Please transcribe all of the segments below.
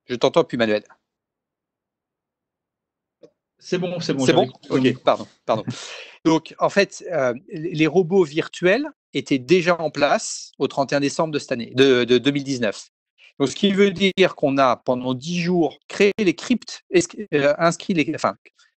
Je t'entends plus, Manuel. C'est bon, C'est bon. Ok, pardon. Donc, en fait, les robots virtuels étaient déjà en place au 31 décembre de cette année, de 2019. Donc, ce qui veut dire qu'on a, pendant 10 jours, créé les scripts,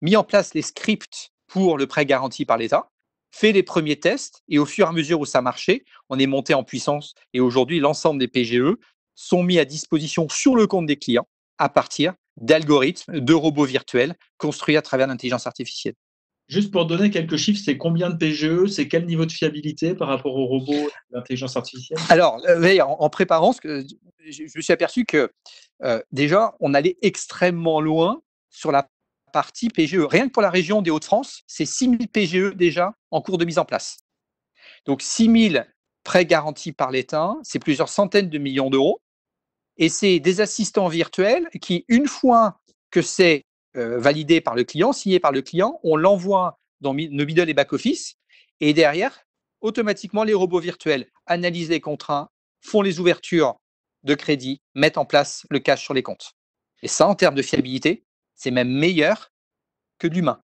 mis en place les scripts pour le prêt garanti par l'État, fait les premiers tests, et au fur et à mesure où ça marchait, on est monté en puissance. Et aujourd'hui, l'ensemble des PGE sont mis à disposition sur le compte des clients à partir d'algorithmes, de robots virtuels construits à travers l'intelligence artificielle. Juste pour donner quelques chiffres, c'est combien de PGE, c'est quel niveau de fiabilité par rapport aux robots d'intelligence artificielle? Alors, en préparant, je me suis aperçu que déjà, on allait extrêmement loin sur la partie PGE. Rien que pour la région des Hauts-de-France, c'est 6000 PGE déjà en cours de mise en place. Donc, 6000 prêts garantis par l'État, c'est plusieurs centaines de millions d'euros. Et c'est des assistants virtuels qui, une fois que c'est validé par le client, signé par le client, on l'envoie dans nos middle et back-office. Et derrière, automatiquement, les robots virtuels analysent les contrats, font les ouvertures de crédit, mettent en place le cash sur les comptes. Et ça, en termes de fiabilité, c'est même meilleur que l'humain.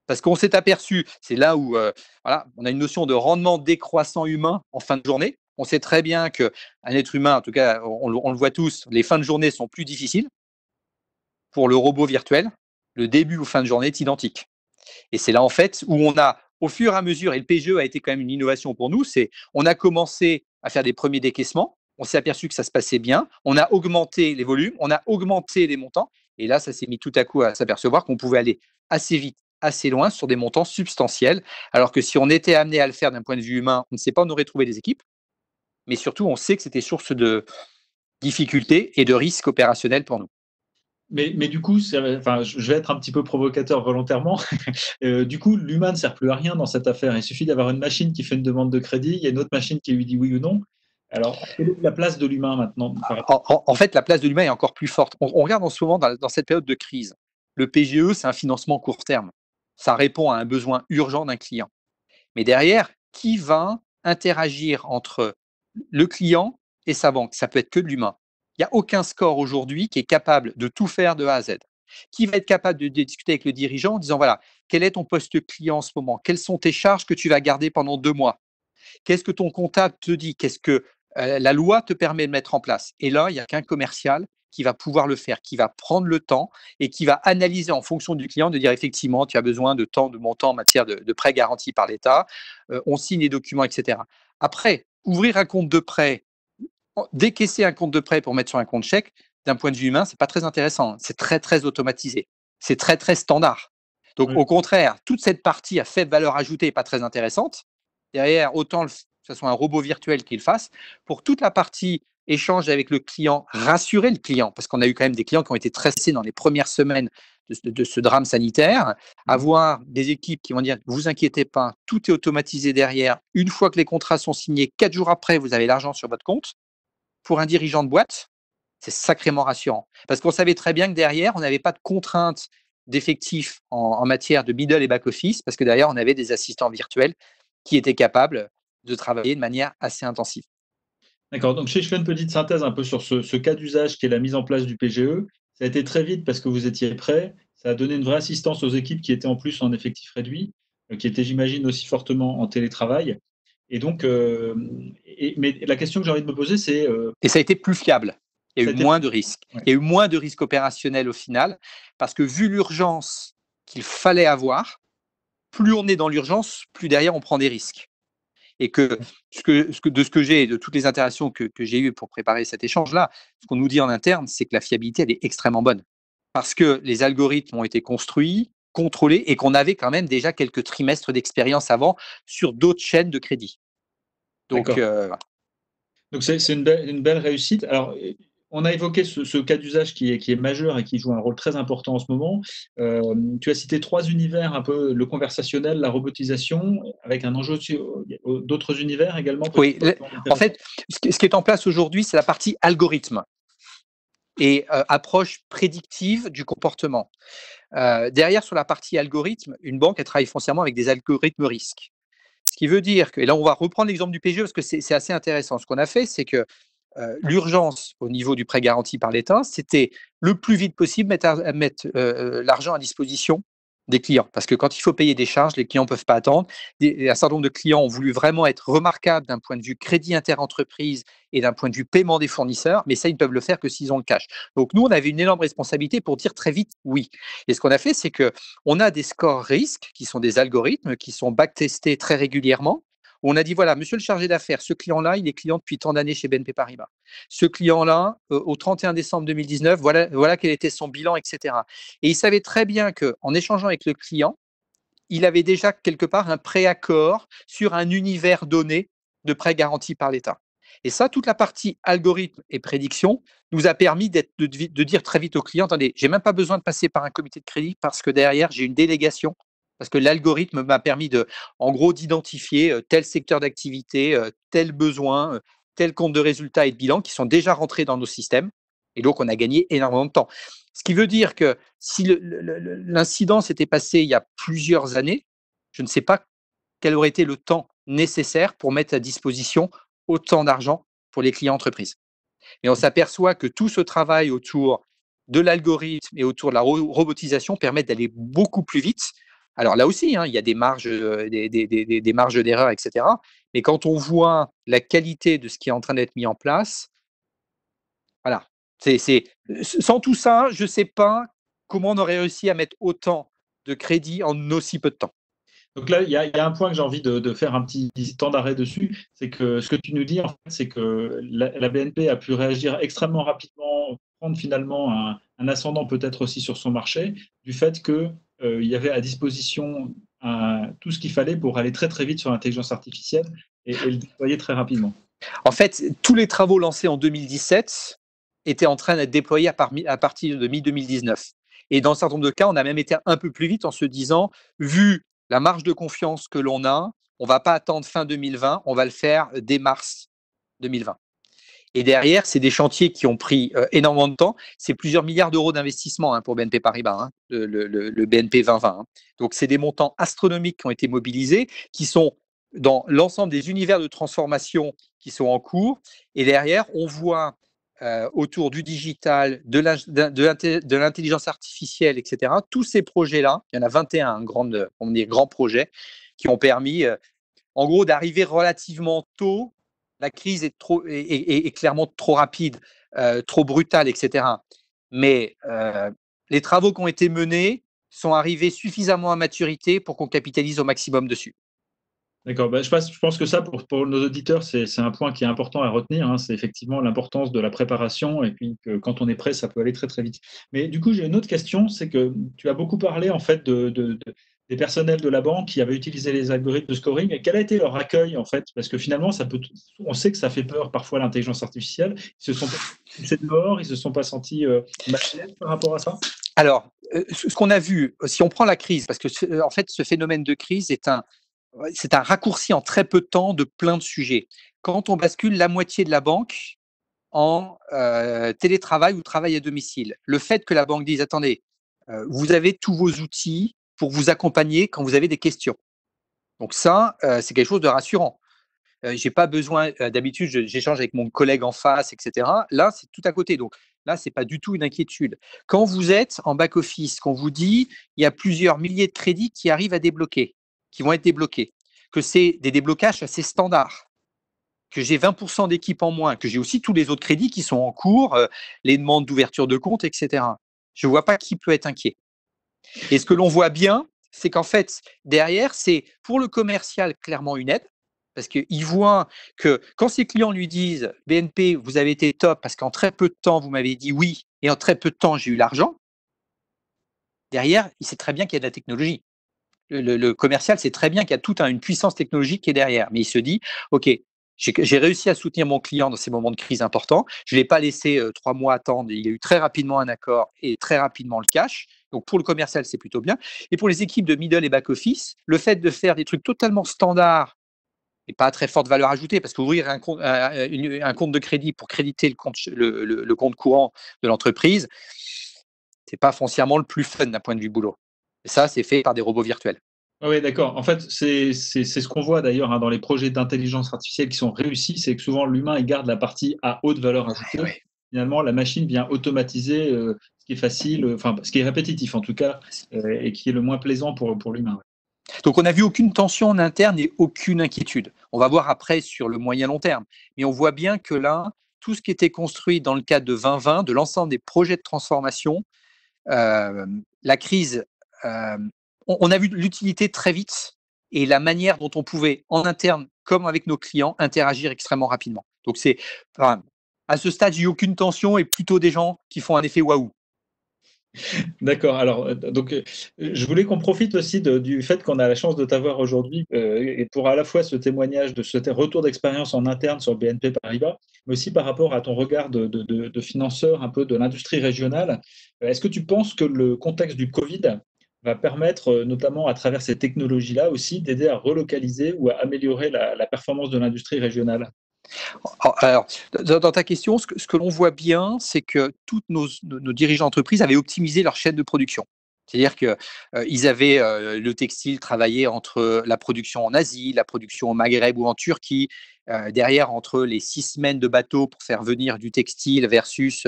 Parce qu'on s'est aperçu, c'est là où on a une notion de rendement décroissant humain en fin de journée. On sait très bien qu'un être humain, en tout cas, on le voit tous, les fins de journée sont plus difficiles. Pour le robot virtuel, le début ou fin de journée est identique. Et c'est là, en fait, où on a, au fur et à mesure, et le PGE a été quand même une innovation pour nous, c'est on a commencé à faire des premiers décaissements, on s'est aperçu que ça se passait bien, on a augmenté les volumes, on a augmenté les montants, et là, ça s'est mis tout à coup à s'apercevoir qu'on pouvait aller assez vite, assez loin sur des montants substantiels, alors que si on était amené à le faire d'un point de vue humain, on ne sait pas où on aurait trouvé des équipes, mais surtout, on sait que c'était source de difficultés et de risques opérationnels pour nous. Mais du coup, enfin, je vais être un petit peu provocateur volontairement. Du coup, l'humain ne sert plus à rien dans cette affaire. Il suffit d'avoir une machine qui fait une demande de crédit, il y a une autre machine qui lui dit oui ou non. Alors, quelle est la place de l'humain maintenant? En fait, la place de l'humain est encore plus forte. On regarde en ce moment dans cette période de crise. Le PGE, c'est un financement court terme. Ça répond à un besoin urgent d'un client. Mais derrière, qui va interagir entre le client et sa banque? Ça peut être que de l'humain. Il n'y a aucun score aujourd'hui qui est capable de tout faire de A à Z. Qui va être capable de discuter avec le dirigeant en disant, voilà, quel est ton poste client en ce moment? Quelles sont tes charges que tu vas garder pendant 2 mois? Qu'est-ce que ton comptable te dit? Qu'est-ce que la loi te permet de mettre en place? Et là, il n'y a qu'un commercial qui va pouvoir le faire, qui va prendre le temps et qui va analyser en fonction du client, de dire effectivement, tu as besoin de tant de montants en matière de prêt garanti par l'État, on signe les documents, etc. Après, ouvrir un compte de prêt, décaisser un compte de prêt pour mettre sur un compte chèque, d'un point de vue humain, c'est pas très intéressant. C'est très, très automatisé. C'est très, très standard. Donc, Oui. au contraire, toute cette partie à faible valeur ajoutée n'est pas très intéressante. Derrière, autant que ce soit un robot virtuel qui le fasse. Pour toute la partie échange avec le client, rassurer le client, parce qu'on a eu quand même des clients qui ont été stressés dans les premières semaines de ce drame sanitaire, avoir des équipes qui vont dire, vous inquiétez pas, tout est automatisé derrière. Une fois que les contrats sont signés, 4 jours après, vous avez l'argent sur votre compte. Pour un dirigeant de boîte, c'est sacrément rassurant. Parce qu'on savait très bien que derrière, on n'avait pas de contraintes d'effectifs en matière de middle et back-office, parce que derrière, on avait des assistants virtuels qui étaient capables de travailler de manière assez intensive. D'accord, donc je fais une petite synthèse un peu sur ce cas d'usage qui est la mise en place du PGE. Ça a été très vite parce que vous étiez prêts. Ça a donné une vraie assistance aux équipes qui étaient en plus en effectif réduit, qui étaient, j'imagine, aussi fortement en télétravail. Et donc, mais la question que j'ai envie de me poser, c'est… Et ça a été plus fiable. Il y a eu moins de risques. Ouais. Il y a eu moins de risques opérationnels au final, parce que vu l'urgence qu'il fallait avoir, plus on est dans l'urgence, plus derrière on prend des risques. Et que, de ce que j'ai, de toutes les interactions que j'ai eues pour préparer cet échange-là, ce qu'on nous dit en interne, c'est que la fiabilité, elle est extrêmement bonne. Parce que les algorithmes ont été construits, contrôlés, et qu'on avait quand même déjà quelques trimestres d'expérience avant sur d'autres chaînes de crédit. Donc, Donc c'est une belle réussite. Alors, on a évoqué ce cas d'usage qui est majeur et qui joue un rôle très important en ce moment. Tu as cité 3 univers, un peu le conversationnel, la robotisation, avec un enjeu d'autres univers également oui, en fait, ce qui est en place aujourd'hui, c'est la partie algorithme et approche prédictive du comportement. Derrière, sur la partie algorithme, une banque, elle travaille foncièrement avec des algorithmes risques. Ce qui veut dire que, et là on va reprendre l'exemple du PGE parce que c'est assez intéressant. Ce qu'on a fait, c'est que l'urgence au niveau du prêt garanti par l'État, c'était le plus vite possible mettre l'argent à disposition des clients. Parce que quand il faut payer des charges, les clients ne peuvent pas attendre. Un certain nombre de clients ont voulu vraiment être remarquables d'un point de vue crédit interentreprise et d'un point de vue paiement des fournisseurs, mais ça, ils ne peuvent le faire que s'ils ont le cash. Donc nous, on avait une énorme responsabilité pour dire très vite oui. Et ce qu'on a fait, c'est qu'on a des scores risques, qui sont des algorithmes, qui sont backtestés très régulièrement. On a dit, voilà, monsieur le chargé d'affaires, ce client-là, il est client depuis tant d'années chez BNP Paribas. Ce client-là, au 31 décembre 2019, voilà quel était son bilan, etc. Et il savait très bien qu'en échangeant avec le client, il avait déjà quelque part un préaccord sur un univers donné de prêt garanti par l'État. Et ça, toute la partie algorithme et prédiction nous a permis de dire très vite au client, attendez, j'ai même pas besoin de passer par un comité de crédit parce que derrière, j'ai une délégation, parce que l'algorithme m'a permis en gros, d'identifier tel secteur d'activité, tel besoin, tel compte de résultats et de bilan qui sont déjà rentrés dans nos systèmes. Et donc, on a gagné énormément de temps. Ce qui veut dire que si l'incident s'était passé il y a plusieurs années, je ne sais pas quel aurait été le temps nécessaire pour mettre à disposition autant d'argent pour les clients entreprises. Mais on s'aperçoit que tout ce travail autour de l'algorithme et autour de la robotisation permet d'aller beaucoup plus vite. Alors là aussi, il y a des marges, des marges d'erreur, etc. Mais quand on voit la qualité de ce qui est en train d'être mis en place, voilà. Sans tout ça, je ne sais pas comment on aurait réussi à mettre autant de crédit en aussi peu de temps. Donc là, il y a un point que j'ai envie de faire un petit temps d'arrêt dessus, c'est que ce que tu nous dis, en fait, c'est que la BNP a pu réagir extrêmement rapidement, prendre finalement un ascendant peut-être aussi sur son marché, du fait qu'il y avait à disposition tout ce qu'il fallait pour aller très très vite sur l'intelligence artificielle et le déployer très rapidement. En fait, tous les travaux lancés en 2017 étaient en train d'être déployés à partir de mi-2019. Et dans un certain nombre de cas, on a même été un peu plus vite en se disant, vu la marge de confiance que l'on a, on ne va pas attendre fin 2020, on va le faire dès mars 2020. Et derrière, c'est des chantiers qui ont pris énormément de temps. C'est plusieurs milliards d'euros d'investissement pour BNP Paribas, le BNP 2020. Donc, c'est des montants astronomiques qui ont été mobilisés, qui sont dans l'ensemble des univers de transformation qui sont en cours. Et derrière, on voit autour du digital, de l'intelligence artificielle, etc., tous ces projets-là, il y en a 21 grands projets qui ont permis, en gros, d'arriver relativement tôt. La crise est clairement trop rapide, trop brutale, etc. Mais les travaux qui ont été menés sont arrivés suffisamment à maturité pour qu'on capitalise au maximum dessus. D'accord. Je pense que ça, pour nos auditeurs, c'est un point qui est important à retenir. C'est effectivement l'importance de la préparation et puis que quand on est prêt, ça peut aller très très vite. Mais du coup, j'ai une autre question, c'est que tu as beaucoup parlé en fait des personnels de la banque qui avaient utilisé les algorithmes de scoring. Et quel a été leur accueil en fait? Parce que finalement, on sait que ça fait peur parfois l'intelligence artificielle. Ils se sont pas poussés dehors, ils se sont pas sentis mal à l'aise par rapport à ça? Alors, ce qu'on a vu, si on prend la crise, parce que en fait, ce phénomène de crise c'est un raccourci en très peu de temps de plein de sujets. Quand on bascule la moitié de la banque en télétravail ou travail à domicile, le fait que la banque dise, attendez, vous avez tous vos outils pour vous accompagner quand vous avez des questions. Donc ça, c'est quelque chose de rassurant. J'ai pas besoin, d'habitude, j'échange avec mon collègue en face, etc. Là, c'est tout à côté. Donc là, c'est pas du tout une inquiétude. Quand vous êtes en back-office, qu'on vous dit, il y a plusieurs milliers de crédits qui arrivent à débloquer, qui vont être débloqués, que c'est des déblocages assez standards, que j'ai 20% d'équipes en moins, que j'ai aussi tous les autres crédits qui sont en cours, les demandes d'ouverture de compte, etc. Je ne vois pas qui peut être inquiet. Et ce que l'on voit bien, c'est qu'en fait, derrière, c'est pour le commercial clairement une aide, parce qu'il voit que quand ses clients lui disent BNP, vous avez été top parce qu'en très peu de temps, vous m'avez dit oui, et en très peu de temps, j'ai eu l'argent, derrière, il sait très bien qu'il y a de la technologie. Le commercial sait très bien qu'il y a toute une puissance technologique qui est derrière, mais il se dit, OK, j'ai réussi à soutenir mon client dans ces moments de crise importants. Je ne l'ai pas laissé 3 mois attendre. Il y a eu très rapidement un accord et très rapidement le cash. Donc pour le commercial, c'est plutôt bien. Et pour les équipes de middle et back office, le fait de faire des trucs totalement standards et pas à très forte valeur ajoutée, parce qu'ouvrir un compte de crédit pour créditer le compte courant de l'entreprise, c'est pas foncièrement le plus fun d'un point de vue boulot. Et ça, c'est fait par des robots virtuels. Oui, d'accord. En fait, c'est ce qu'on voit d'ailleurs, hein, dans les projets d'intelligence artificielle qui sont réussis, c'est que souvent l'humain, il garde la partie à haute valeur Ouais, ajoutée. ouais. Finalement, la machine vient automatiser, ce qui est facile, enfin, ce qui est répétitif en tout cas, et qui est le moins plaisant pour l'humain, ouais. Donc on n'a vu aucune tension en interne et aucune inquiétude. On va voir après sur le moyen long terme. Mais on voit bien que là, tout ce qui était construit dans le cadre de 2020, de l'ensemble des projets de transformation, euh, la crise, euh, on a vu l'utilité très vite et la manière dont on pouvait, en interne comme avec nos clients, interagir extrêmement rapidement. Donc c'est, enfin, à ce stade, j'ai eu aucune tension et plutôt des gens qui font un effet waouh. D'accord. Alors, donc, je voulais qu'on profite aussi du fait qu'on a la chance de t'avoir aujourd'hui, et pour à la fois ce témoignage de ce retour d'expérience en interne sur BNP Paribas, mais aussi par rapport à ton regard de financeur un peu de l'industrie régionale. Est-ce que tu penses que le contexte du Covid va permettre, notamment à travers ces technologies-là aussi, d'aider à relocaliser ou à améliorer la performance de l'industrie régionale? Alors, dans ta question, ce que l'on voit bien, c'est que tous nos dirigeants d'entreprise avaient optimisé leur chaîne de production. C'est-à-dire qu'ils avaient le textile travaillé entre la production en Asie, la production au Maghreb ou en Turquie, derrière entre les 6 semaines de bateau pour faire venir du textile versus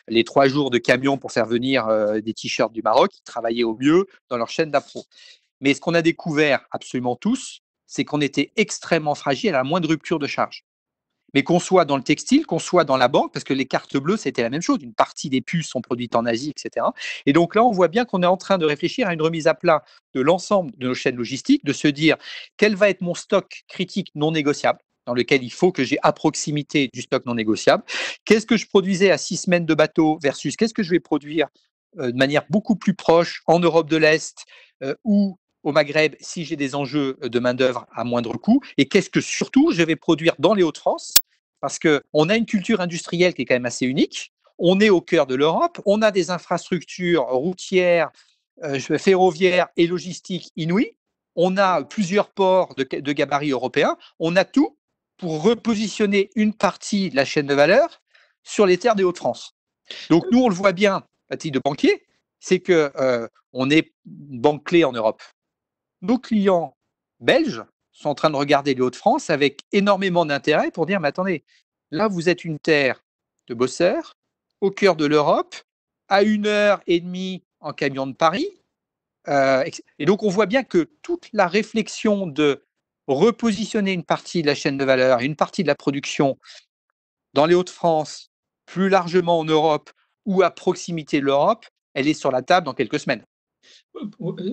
les 3 jours de camion pour faire venir des t-shirts du Maroc. Ils travaillaient au mieux dans leur chaîne d'appro. Mais ce qu'on a découvert absolument tous, c'est qu'on était extrêmement fragile à la moindre rupture de charge. Mais qu'on soit dans le textile, qu'on soit dans la banque, parce que les cartes bleues, c'était la même chose. Une partie des puces sont produites en Asie, etc. Et donc là, on voit bien qu'on est en train de réfléchir à une remise à plat de l'ensemble de nos chaînes logistiques, de se dire quel va être mon stock critique non négociable, dans lequel il faut que j'ai à proximité du stock non négociable. Qu'est-ce que je produisais à 6 semaines de bateau versus qu'est-ce que je vais produire de manière beaucoup plus proche en Europe de l'Est ou au Maghreb si j'ai des enjeux de main-d'œuvre à moindre coût. Et qu'est-ce que surtout je vais produire dans les Hauts-de-France parce qu'on a une culture industrielle qui est quand même assez unique. On est au cœur de l'Europe, on a des infrastructures routières, ferroviaires et logistiques inouïes. On a plusieurs ports de gabarit européens. On a tout pour repositionner une partie de la chaîne de valeur sur les terres des Hauts-de-France. Donc nous, on le voit bien à titre de banquier, c'est que on est une banque clé en Europe. Nos clients belges sont en train de regarder les Hauts-de-France avec énormément d'intérêt pour dire, mais attendez, là, vous êtes une terre de bosseurs, au cœur de l'Europe, à 1 heure et demie en camion de Paris. Et donc, on voit bien que toute la réflexion de repositionner une partie de la chaîne de valeur et une partie de la production dans les Hauts-de-France, plus largement en Europe ou à proximité de l'Europe, elle est sur la table dans quelques semaines.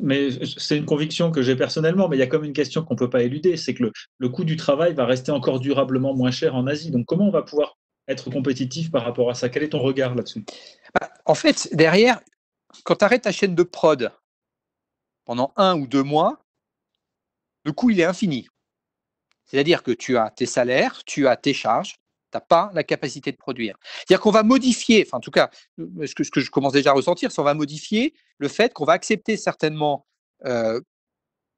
Mais c'est une conviction que j'ai personnellement, mais il y a comme une question qu'on ne peut pas éluder, c'est que le coût du travail va rester encore durablement moins cher en Asie. Donc comment on va pouvoir être compétitif par rapport à ça? Quel est ton regard là-dessus? En fait, derrière, quand tu arrêtes ta chaîne de prod pendant 1 ou 2 mois, le coût, il est infini. C'est-à-dire que tu as tes salaires, tu as tes charges, tu n'as pas la capacité de produire. C'est-à-dire qu'on va modifier, enfin en tout cas, ce que je commence déjà à ressentir, c'est qu'on va modifier le fait qu'on va accepter certainement euh,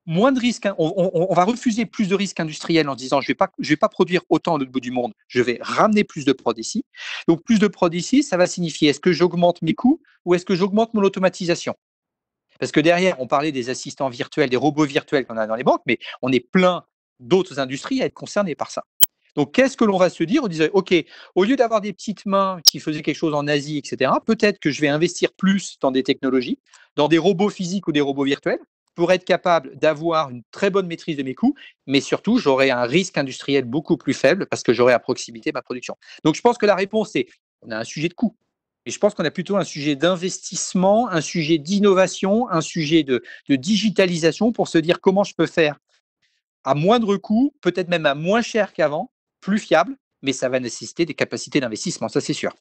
moins de risques. On va refuser plus de risques industriels en disant je vais pas produire autant à l'autre bout du monde, je vais ramener plus de prod ici. Donc plus de prod ici, ça va signifier est-ce que j'augmente mes coûts ou est-ce que j'augmente mon automatisation? Parce que derrière, on parlait des assistants virtuels, des robots virtuels qu'on a dans les banques, mais on est plein d'autres industries à être concernées par ça. Donc, qu'est-ce que l'on va se dire? On disait, OK, au lieu d'avoir des petites mains qui faisaient quelque chose en Asie, etc., peut-être que je vais investir plus dans des technologies, dans des robots physiques ou des robots virtuels, pour être capable d'avoir une très bonne maîtrise de mes coûts, mais surtout, j'aurai un risque industriel beaucoup plus faible parce que j'aurai à proximité ma production. Donc, je pense que la réponse est, on a un sujet de coût. Et je pense qu'on a plutôt un sujet d'investissement, un sujet d'innovation, un sujet de digitalisation pour se dire comment je peux faire à moindre coût, peut-être même à moins cher qu'avant, plus fiable, mais ça va nécessiter des capacités d'investissement, ça c'est sûr.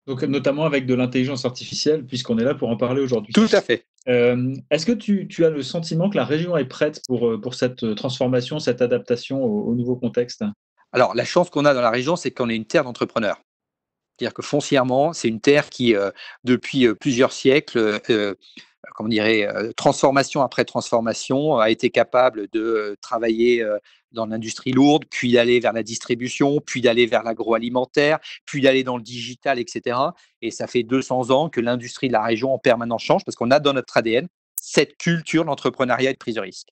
Donc notamment avec de l'intelligence artificielle, puisqu'on est là pour en parler aujourd'hui. Tout à fait. Est-ce que tu as le sentiment que la région est prête pour cette transformation, cette adaptation au nouveau contexte? Alors, la chance qu'on a dans la région, c'est qu'on est une terre d'entrepreneurs. C'est-à-dire que foncièrement, c'est une terre qui, depuis plusieurs siècles, comment dirait, transformation après transformation, a été capable de travailler dans l'industrie lourde, puis d'aller vers la distribution, puis d'aller vers l'agroalimentaire, puis d'aller dans le digital, etc. Et ça fait 200 ans que l'industrie de la région en permanence change parce qu'on a dans notre ADN cette culture d'entrepreneuriat et de prise de risque.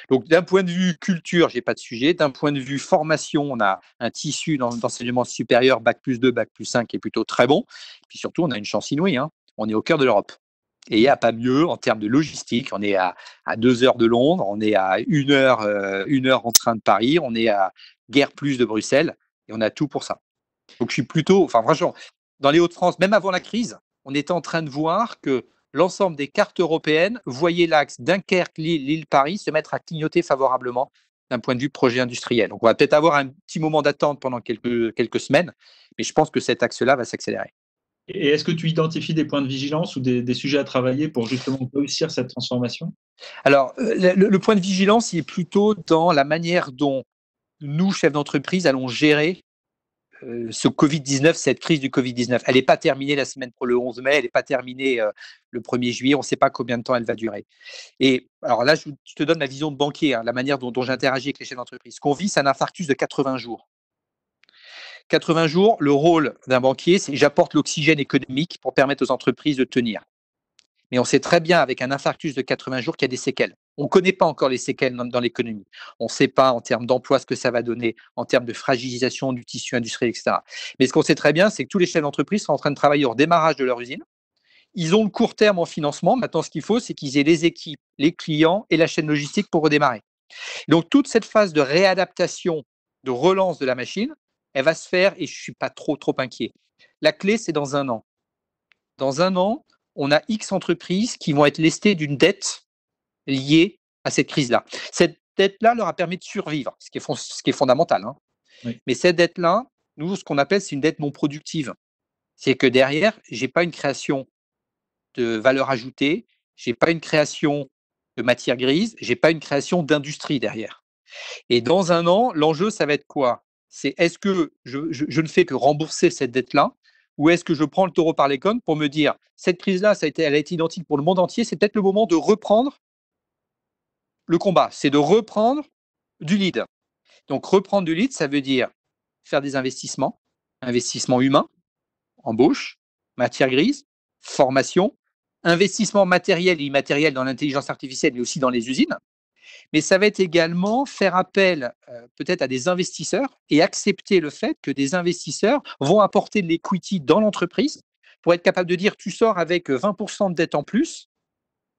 Donc, d'un point de vue culture, j'ai pas de sujet. D'un point de vue formation, on a un tissu d'enseignement supérieur, bac+2, bac+5, qui est plutôt très bon. Puis surtout, on a une chance inouïe, hein. On est au cœur de l'Europe. Et il n'y a pas mieux en termes de logistique. On est à 2 heures de Londres, on est à 1 heure en train de Paris, on est à guère plus de Bruxelles, et on a tout pour ça. Donc je suis plutôt, enfin franchement, dans les Hauts-de-France, même avant la crise, on était en train de voir que l'ensemble des cartes européennes voyaient l'axe Dunkerque, Lille, Paris se mettre à clignoter favorablement d'un point de vue projet industriel. Donc on va peut-être avoir un petit moment d'attente pendant quelques semaines, mais je pense que cet axe-là va s'accélérer. Et est-ce que tu identifies des points de vigilance ou des sujets à travailler pour justement réussir cette transformation? Alors, le point de vigilance, il est plutôt dans la manière dont nous, chefs d'entreprise, allons gérer ce Covid-19, cette crise du Covid-19. Elle n'est pas terminée la semaine pour le 11 mai, elle n'est pas terminée le 1er juillet, on ne sait pas combien de temps elle va durer. Et alors là, je te donne la vision de banquier, hein, la manière dont j'interagis avec les chefs d'entreprise. Ce qu'on vit, c'est un infarctus de 80 jours. 80 jours, le rôle d'un banquier, c'est j'apporte l'oxygène économique pour permettre aux entreprises de tenir. Mais on sait très bien, avec un infarctus de 80 jours, qu'il y a des séquelles. On ne connaît pas encore les séquelles dans l'économie. On ne sait pas en termes d'emploi ce que ça va donner, en termes de fragilisation du tissu industriel, etc. Mais ce qu'on sait très bien, c'est que tous les chefs d'entreprise sont en train de travailler au démarrage de leur usine. Ils ont le court terme en financement. Maintenant, ce qu'il faut, c'est qu'ils aient les équipes, les clients et la chaîne logistique pour redémarrer. Donc, toute cette phase de réadaptation, de relance de la machine, elle va se faire et je ne suis pas trop inquiet. La clé, c'est dans un an. Dans un an, on a X entreprises qui vont être lestées d'une dette liée à cette crise-là. Cette dette-là leur a permis de survivre, ce qui est fondamental, hein. Oui. Mais cette dette-là, nous, ce qu'on appelle, c'est une dette non productive. C'est que derrière, je n'ai pas une création de valeur ajoutée, je n'ai pas une création de matière grise, je n'ai pas une création d'industrie derrière. Et dans un an, l'enjeu, ça va être quoi? C'est est-ce que je ne fais que rembourser cette dette-là ou est-ce que je prends le taureau par les cornes pour me dire cette crise-là, elle a été identique pour le monde entier, c'est peut-être le moment de reprendre le combat, c'est de reprendre du lead. Donc reprendre du lead, ça veut dire faire des investissements, investissements humains, embauche, matière grise, formation, investissement matériel et immatériel dans l'intelligence artificielle, mais aussi dans les usines. Mais ça va être également faire appel peut-être à des investisseurs et accepter le fait que des investisseurs vont apporter de l'equity dans l'entreprise pour être capable de dire tu sors avec 20% de dette en plus.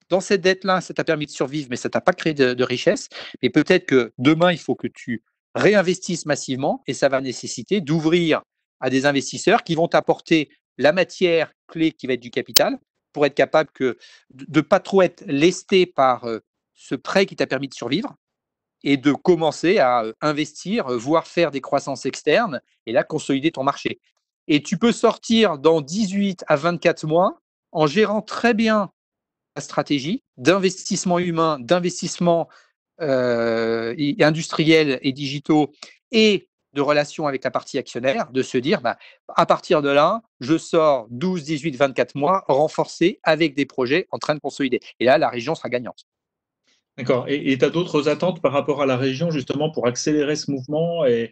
Dans cette dette-là, ça t'a permis de survivre, mais ça t'a pas créé de richesse. Mais peut-être que demain, il faut que tu réinvestisses massivement et ça va nécessiter d'ouvrir à des investisseurs qui vont t'apporter la matière clé qui va être du capital pour être capable de ne pas trop être lesté par ce prêt qui t'a permis de survivre et de commencer à investir, voire faire des croissances externes et là, consolider ton marché. Et tu peux sortir dans 18 à 24 mois en gérant très bien la stratégie d'investissement humain, d'investissement industriels et digitaux et de relations avec la partie actionnaire, de se dire, bah, à partir de là, je sors 12, 18, 24 mois renforcés avec des projets en train de consolider. Et là, la région sera gagnante. D'accord. Et tu as d'autres attentes par rapport à la région, justement, pour accélérer ce mouvement et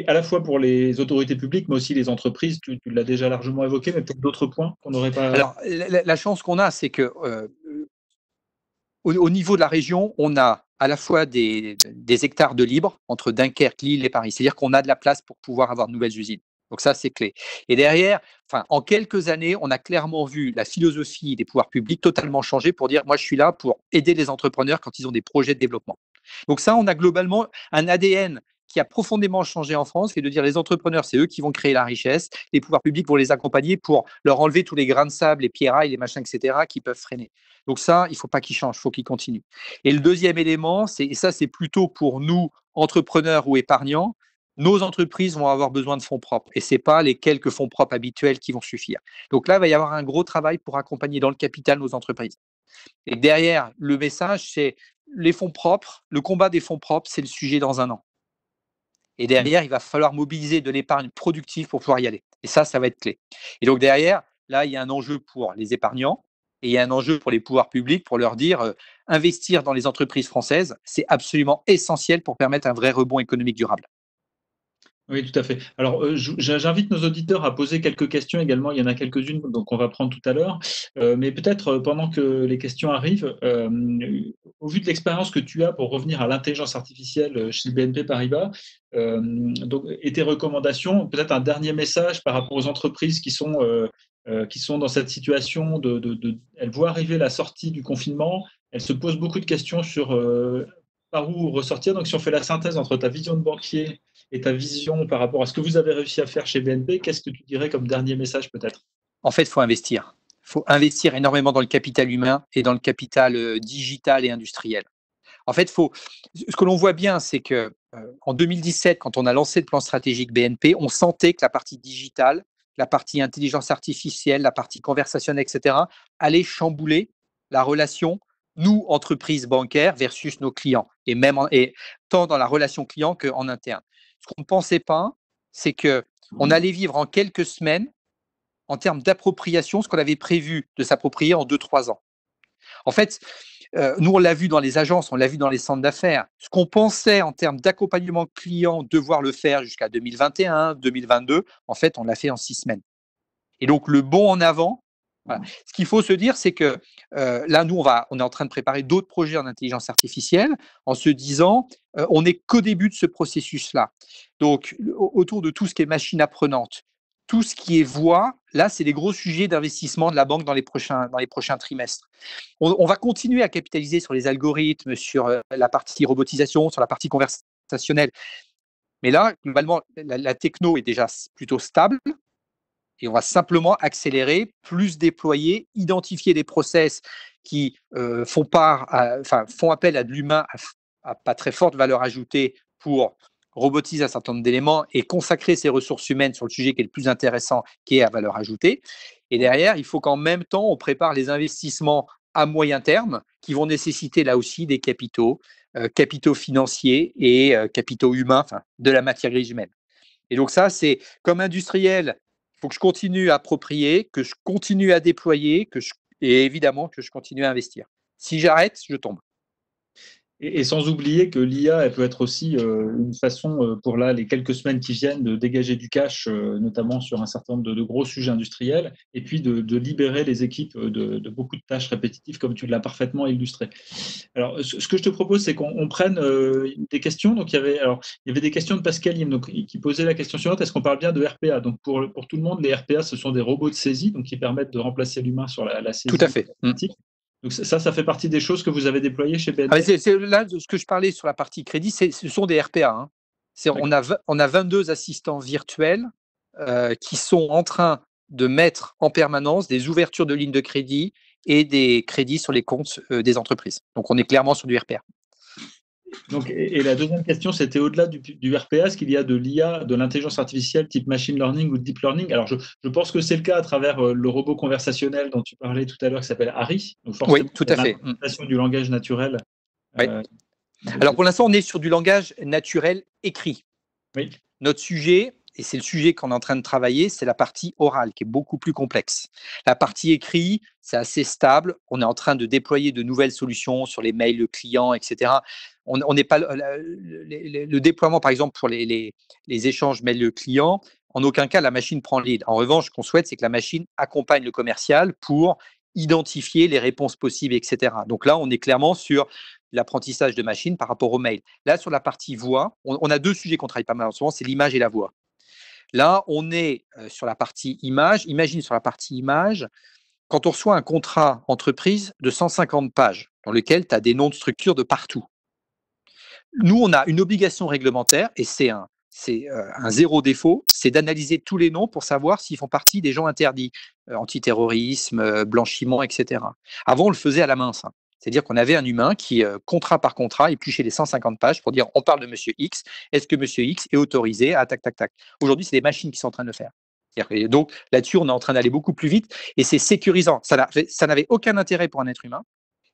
à la fois pour les autorités publiques, mais aussi les entreprises. Tu l'as déjà largement évoqué, mais peut-être d'autres points qu'on n'aurait pas. Alors, la chance qu'on a, c'est que au niveau de la région, on a à la fois des hectares de libre entre Dunkerque, Lille et Paris. C'est-à-dire qu'on a de la place pour pouvoir avoir de nouvelles usines. Donc ça, c'est clé. Et derrière, en quelques années, on a clairement vu la philosophie des pouvoirs publics totalement changer pour dire, moi, je suis là pour aider les entrepreneurs quand ils ont des projets de développement. Donc ça, on a globalement un ADN qui a profondément changé en France, qui est de dire les entrepreneurs, c'est eux qui vont créer la richesse, les pouvoirs publics vont les accompagner pour leur enlever tous les grains de sable, les pierrailles, les machins, etc., qui peuvent freiner. Donc ça, il ne faut pas qu'il change, il faut qu'il continue. Et le deuxième élément, et ça c'est plutôt pour nous, entrepreneurs ou épargnants, nos entreprises vont avoir besoin de fonds propres. Et ce n'est pas les quelques fonds propres habituels qui vont suffire. Donc là, il va y avoir un gros travail pour accompagner dans le capital nos entreprises. Et derrière, le message, c'est les fonds propres, le combat des fonds propres, c'est le sujet dans un an. Et derrière, il va falloir mobiliser de l'épargne productive pour pouvoir y aller. Et ça va être clé. Et donc derrière, là, il y a un enjeu pour les épargnants et il y a un enjeu pour les pouvoirs publics pour leur dire investir dans les entreprises françaises, c'est absolument essentiel pour permettre un vrai rebond économique durable. Oui, tout à fait. Alors, j'invite nos auditeurs à poser quelques questions également. Il y en a quelques-unes, donc on va prendre tout à l'heure. Mais peut-être, pendant que les questions arrivent, au vu de l'expérience que tu as pour revenir à l'intelligence artificielle, chez BNP Paribas, donc et tes recommandations, peut-être un dernier message par rapport aux entreprises qui sont dans cette situation elles voient arriver la sortie du confinement, elles se posent beaucoup de questions sur, par où ressortir. Donc si on fait la synthèse entre ta vision de banquier et ta vision par rapport à ce que vous avez réussi à faire chez BNP, qu'est-ce que tu dirais comme dernier message peut-être? En fait, il faut investir. Il faut investir énormément dans le capital humain et dans le capital digital et industriel. En fait, ce que l'on voit bien, c'est que en 2017, quand on a lancé le plan stratégique BNP, on sentait que la partie digitale, la partie intelligence artificielle, la partie conversationnelle, etc., allait chambouler la relation, nous, entreprises bancaires, versus nos clients, et tant dans la relation client qu'en interne. Ce qu'on ne pensait pas, c'est qu'on allait vivre en quelques semaines, en termes d'appropriation, ce qu'on avait prévu de s'approprier en 2-3 ans. En fait, nous, on l'a vu dans les agences, on l'a vu dans les centres d'affaires. Ce qu'on pensait en termes d'accompagnement client devoir le faire jusqu'à 2021, 2022, en fait, on l'a fait en 6 semaines. Et donc, le bond en avant, voilà. Ce qu'il faut se dire, c'est que là, nous, on est en train de préparer d'autres projets en intelligence artificielle en se disant, on n'est qu'au début de ce processus-là. Donc, autour de tout ce qui est machine apprenante, tout ce qui est voix, là, c'est les gros sujets d'investissement de la banque dans les prochains trimestres. On va continuer à capitaliser sur les algorithmes, sur la partie robotisation, sur la partie conversationnelle. Mais là, globalement, la techno est déjà plutôt stable et on va simplement accélérer, plus déployer, identifier des process qui font appel à de l'humain à pas très forte valeur ajoutée pour robotiser un certain nombre d'éléments et consacrer ces ressources humaines sur le sujet qui est le plus intéressant, qui est à valeur ajoutée. Et derrière, il faut qu'en même temps, on prépare les investissements à moyen terme qui vont nécessiter là aussi des capitaux financiers et capitaux humains, enfin, de la matière grise humaine. Et donc ça, c'est comme industriel, il faut que je continue à approprier, que je continue à déployer, et évidemment que je continue à investir. Si j'arrête, je tombe. Et sans oublier que l'IA, elle peut être aussi une façon pour là, les quelques semaines qui viennent de dégager du cash, notamment sur un certain nombre de gros sujets industriels, et puis de libérer les équipes de beaucoup de tâches répétitives, comme tu l'as parfaitement illustré. Alors, ce que je te propose, c'est qu'on prenne des questions. Donc, il y avait des questions de Pascal Yim, donc, qui posait la question suivante, est-ce qu'on parle bien de RPA? Donc, pour tout le monde, les RPA, ce sont des robots de saisie, donc, qui permettent de remplacer l'humain sur la Tout à saisie fait. automatique. Donc ça fait partie des choses que vous avez déployées chez Ah, BNP? là, ce que je parlais sur la partie crédit, ce sont des RPA. Hein. On a 22 assistants virtuels qui sont en train de mettre en permanence des ouvertures de lignes de crédit et des crédits sur les comptes des entreprises. Donc, on est clairement sur du RPA. Donc, et la deuxième question, c'était au-delà du RPA, est-ce qu'il y a de l'IA, de l'intelligence artificielle type machine learning ou deep learning? Alors, je pense que c'est le cas à travers le robot conversationnel dont tu parlais tout à l'heure, qui s'appelle Harry. Donc, Oui, forcément, tout il y a à fait. l'interprétation du langage naturel. Oui. euh, Alors, pour l'instant, on est sur du langage naturel écrit. oui. Notre sujet, et c'est le sujet qu'on est en train de travailler, c'est la partie orale qui est beaucoup plus complexe. La partie écrit, c'est assez stable. On est en train de déployer de nouvelles solutions sur les mails clients, etc. On n'est pas le déploiement, par exemple, pour les échanges mails clients. En aucun cas, la machine prend le lead. En revanche, ce qu'on souhaite, c'est que la machine accompagne le commercial pour identifier les réponses possibles, etc. Donc là, on est clairement sur l'apprentissage de machine par rapport au mail. Là, sur la partie voix, on a deux sujets qu'on travaille pas mal en ce moment, c'est l'image et la voix. Là, on est sur la partie image. Imagine sur la partie image, quand on reçoit un contrat entreprise de 150 pages, dans lequel tu as des noms de structures de partout. Nous, on a une obligation réglementaire, et c'est un zéro défaut, c'est d'analyser tous les noms pour savoir s'ils font partie des gens interdits, antiterrorisme, blanchiment, etc. Avant, on le faisait à la main, ça. C'est-à-dire qu'on avait un humain qui, contrat par contrat, épluchait les 150 pages pour dire on parle de monsieur X, est-ce que monsieur X est autorisé à tac, tac, tac. Aujourd'hui, c'est des machines qui sont en train de le faire. Et donc là-dessus, on est en train d'aller beaucoup plus vite et c'est sécurisant. Ça n'avait aucun intérêt pour un être humain.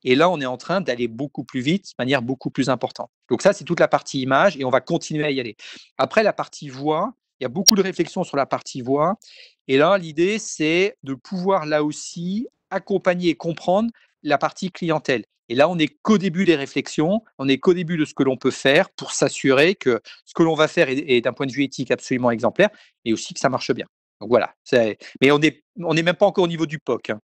Et là, on est en train d'aller beaucoup plus vite, de manière beaucoup plus importante. Donc ça, c'est toute la partie image et on va continuer à y aller. Après, la partie voix, il y a beaucoup de réflexions sur la partie voix. Et là, l'idée, c'est de pouvoir là aussi accompagner et comprendre la partie clientèle. Et là, on n'est qu'au début des réflexions, on n'est qu'au début de ce que l'on peut faire pour s'assurer que ce que l'on va faire est d'un point de vue éthique absolument exemplaire et aussi que ça marche bien. Donc voilà, mais on est même pas encore au niveau du POC, hein.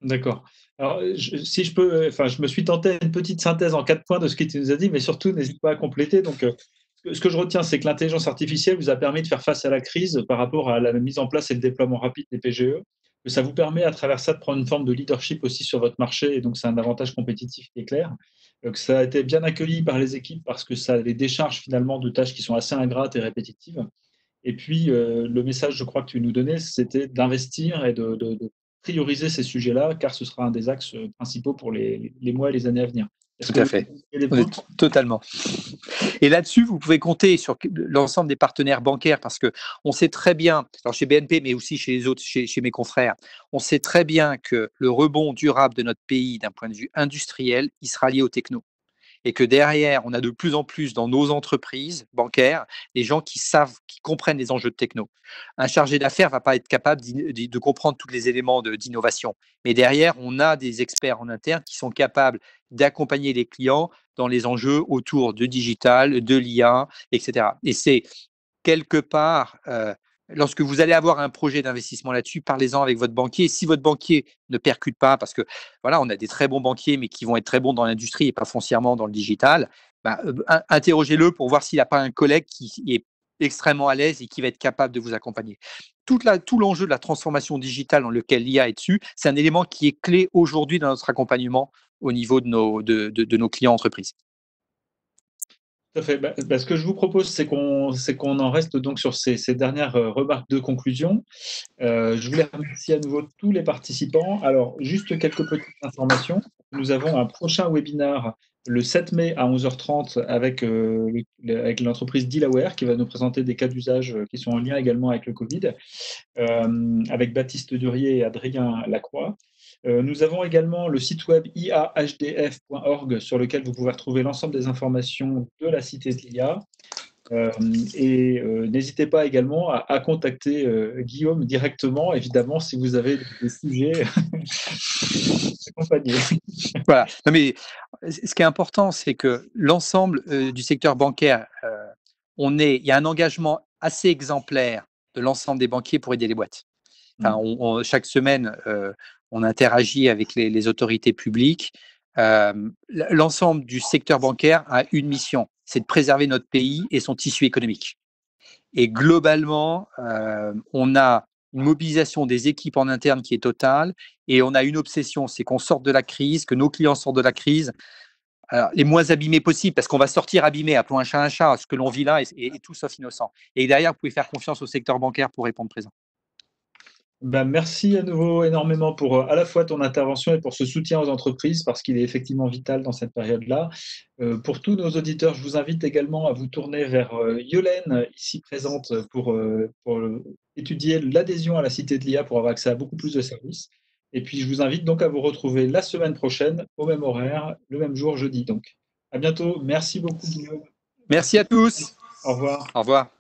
D'accord. Alors, si je peux, enfin, je me suis tenté une petite synthèse en 4 points de ce que tu nous as dit, mais surtout, n'hésite pas à compléter. Donc, ce que je retiens, c'est que l'intelligence artificielle vous a permis de faire face à la crise par rapport à la mise en place et le déploiement rapide des PGE, que ça vous permet à travers ça de prendre une forme de leadership aussi sur votre marché, et donc c'est un avantage compétitif qui est clair. Que ça a été bien accueilli par les équipes parce que ça les décharge finalement de tâches qui sont assez ingrates et répétitives. Et puis, le message, je crois, que tu nous donnais, c'était d'investir et de prioriser ces sujets-là, car ce sera un des axes principaux pour les mois et les années à venir. Est-ce Tout que à vous fait. avez des On points? est totalement. Et là-dessus, vous pouvez compter sur l'ensemble des partenaires bancaires parce que on sait très bien, alors chez BNP, mais aussi chez les autres, chez mes confrères, on sait très bien que le rebond durable de notre pays d'un point de vue industriel, il sera lié aux techno. Et que derrière, on a de plus en plus dans nos entreprises bancaires des gens qui savent, qui comprennent les enjeux de techno. Un chargé d'affaires ne va pas être capable de comprendre tous les éléments d'innovation. Mais derrière, on a des experts en interne qui sont capables d'accompagner les clients dans les enjeux autour de digital, de l'IA, etc. Et c'est quelque part, lorsque vous allez avoir un projet d'investissement là-dessus, parlez-en avec votre banquier. Si votre banquier ne percute pas, parce que voilà, on a des très bons banquiers, mais qui vont être très bons dans l'industrie et pas foncièrement dans le digital, bah, interrogez-le pour voir s'il n'a pas un collègue qui est extrêmement à l'aise et qui va être capable de vous accompagner. Tout l'enjeu de la transformation digitale dans lequel l'IA est dessus, c'est un élément qui est clé aujourd'hui dans notre accompagnement au niveau de nos clients entreprises. Tout à fait. Ce que je vous propose, c'est qu'on en reste donc sur ces dernières remarques de conclusion. Je voulais remercier à nouveau tous les participants. Alors, juste quelques petites informations. Nous avons un prochain webinar le 7 mai à 11h30 avec l'entreprise Delaware qui va nous présenter des cas d'usage qui sont en lien également avec le Covid, avec Baptiste Durier et Adrien Lacroix. Nous avons également le site web iahdf.org sur lequel vous pouvez retrouver l'ensemble des informations de la Cité de l'IA. N'hésitez pas également à contacter Guillaume directement, évidemment, si vous avez des sujets accompagnés. Voilà. Non, mais ce qui est important, c'est que l'ensemble du secteur bancaire, il y a un engagement assez exemplaire de l'ensemble des banquiers pour aider les boîtes. Enfin, chaque semaine, on interagit avec les autorités publiques. L'ensemble du secteur bancaire a une mission, c'est de préserver notre pays et son tissu économique. Et globalement, on a une mobilisation des équipes en interne qui est totale et on a une obsession, c'est qu'on sorte de la crise, que nos clients sortent de la crise les moins abîmés possible, parce qu'on va sortir abîmé, appelons un chat, ce que l'on vit là est tout sauf innocent. Et derrière, vous pouvez faire confiance au secteur bancaire pour répondre présent. Merci à nouveau énormément pour à la fois ton intervention et pour ce soutien aux entreprises, parce qu'il est effectivement vital dans cette période-là. Pour tous nos auditeurs, je vous invite également à vous tourner vers Yolène, ici présente, pour étudier l'adhésion à la Cité de l'IA pour avoir accès à beaucoup plus de services. Et puis, je vous invite donc à vous retrouver la semaine prochaine, au même horaire, le même jour, jeudi. Donc, à bientôt. Merci beaucoup, Guillaume. Merci à tous. Au revoir. Au revoir.